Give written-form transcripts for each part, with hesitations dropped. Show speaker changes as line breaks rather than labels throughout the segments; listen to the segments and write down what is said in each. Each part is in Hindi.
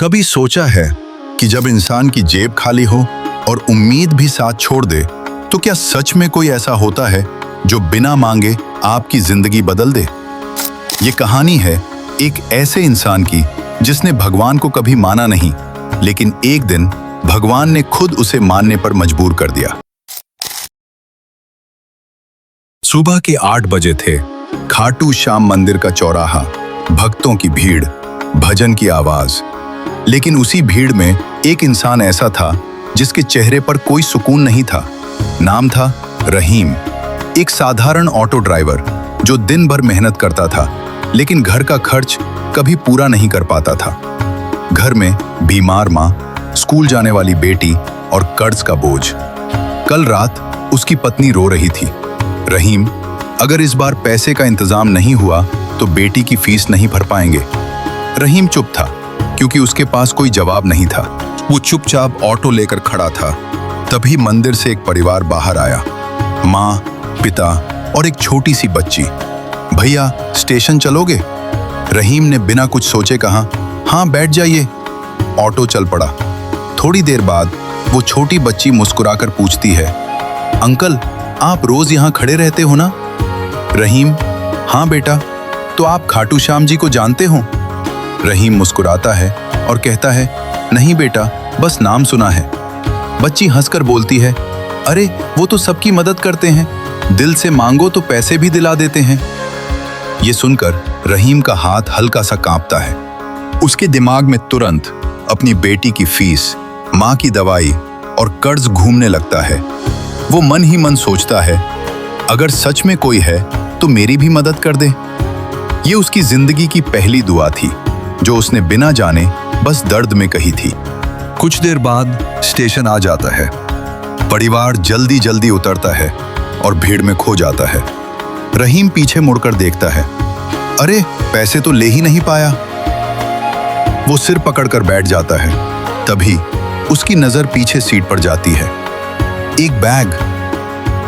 कभी सोचा है कि जब इंसान की जेब खाली हो और उम्मीद भी साथ छोड़ दे, तो क्या सच में कोई ऐसा होता है जो बिना मांगे आपकी जिंदगी बदल दे? ये कहानी है एक ऐसे इंसान की जिसने भगवान को कभी माना नहीं, लेकिन एक दिन भगवान ने खुद उसे मानने पर मजबूर कर दिया। सुबह के 8 बजे थे। खाटू श्याम मंदिर का चौराहा, भक्तों की भीड़, भजन की आवाज। लेकिन उसी भीड़ में एक इंसान ऐसा था जिसके चेहरे पर कोई सुकून नहीं था। नाम था रहीम, एक साधारण ऑटो ड्राइवर जो दिन भर मेहनत करता था, लेकिन घर का खर्च कभी पूरा नहीं कर पाता था। घर में बीमार माँ, स्कूल जाने वाली बेटी और कर्ज का बोझ। कल रात उसकी पत्नी रो रही थी, रहीम, अगर इस बार पैसे का इंतजाम नहीं हुआ तो बेटी की फीस नहीं भर पाएंगे। रहीम चुप था क्योंकि उसके पास कोई जवाब नहीं था। वो चुपचाप ऑटो लेकर खड़ा था। तभी मंदिर से एक परिवार बाहर आया, माँ, पिता और एक छोटी सी बच्ची। भैया, स्टेशन चलोगे? रहीम ने बिना कुछ सोचे कहा, हाँ बैठ जाइए। ऑटो चल पड़ा। थोड़ी देर बाद वो छोटी बच्ची मुस्कुराकर पूछती है, अंकल, आप रोज यहाँ खड़े रहते हो ना? रहीम, हाँ बेटा, तो आप खाटू श्याम जी को जानते हो? रहीम मुस्कुराता है और कहता है, नहीं बेटा, बस नाम सुना है। बच्ची हंसकर बोलती है, अरे वो तो सबकी मदद करते हैं, दिल से मांगो तो पैसे भी दिला देते हैं। ये सुनकर रहीम का हाथ हल्का सा कांपता है। उसके दिमाग में तुरंत अपनी बेटी की फीस, माँ की दवाई और कर्ज घूमने लगता है। वो मन ही मन सोचता है, अगर सच में कोई है तो मेरी भी मदद कर दे। ये उसकी जिंदगी की पहली दुआ थी जो उसने बिना जाने बस दर्द में कही थी। कुछ देर बाद स्टेशन आ जाता है। परिवार जल्दी जल्दी उतरता है और भीड़ में खो जाता है। रहीम पीछे मुड़कर देखता है, अरे पैसे तो ले ही नहीं पाया। वो सिर पकड़कर बैठ जाता है। तभी उसकी नजर पीछे सीट पर जाती है। एक बैग।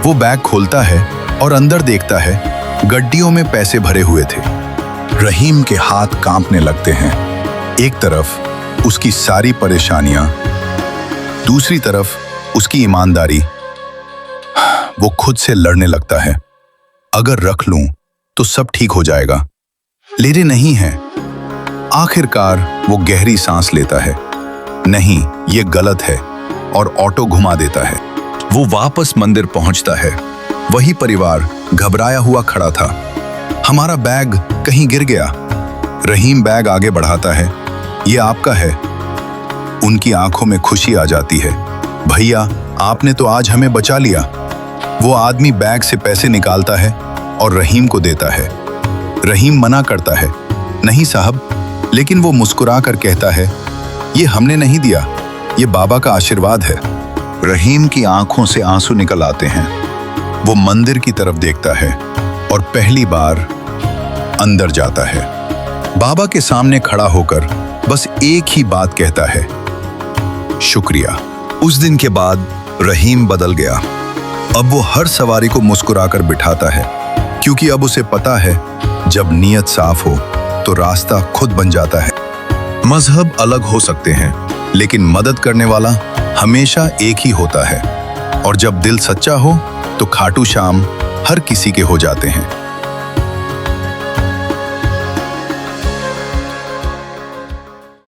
वो बैग खोलता है और अंदर देखता है गड्डियों में पैसे भरे हुए थे। रहीम के हाथ कांपने लगते हैं। एक तरफ उसकी सारी परेशानियां, दूसरी तरफ उसकी ईमानदारी। वो खुद से लड़ने लगता है, अगर रख लूं तो सब ठीक हो जाएगा, लेने नहीं है। आखिरकार वो गहरी सांस लेता है, नहीं ये गलत है, और ऑटो घुमा देता है। वो वापस मंदिर पहुंचता है। वही परिवार घबराया हुआ खड़ा था। हमारा बैग कहीं गिर गया। रहीम बैग आगे बढ़ाता है, ये आपका है। उनकी आंखों में खुशी आ जाती है, भैया आपने तो आज हमें बचा लिया। वो आदमी बैग से पैसे निकालता है और रहीम को देता है। रहीम मना करता है, नहीं साहब, लेकिन वो मुस्कुरा कर कहता है, ये हमने नहीं दिया, ये बाबा का आशीर्वाद है। रहीम की आंखों से आंसू निकल आते हैं। वो मंदिर की तरफ देखता है और पहली बार अंदर जाता है। बाबा के सामने खड़ा होकर बस एक ही बात कहता है, शुक्रिया। उस दिन के बाद रहीम बदल गया। अब वो हर सवारी को मुस्कुराकर बिठाता है, क्योंकि अब उसे पता है जब नीयत साफ हो तो रास्ता खुद बन जाता है। मजहब अलग हो सकते हैं, लेकिन मदद करने वाला हमेशा एक ही होता है। और जब दिल सच्चा हो तो खाटू श्याम हर किसी के हो जाते हैं।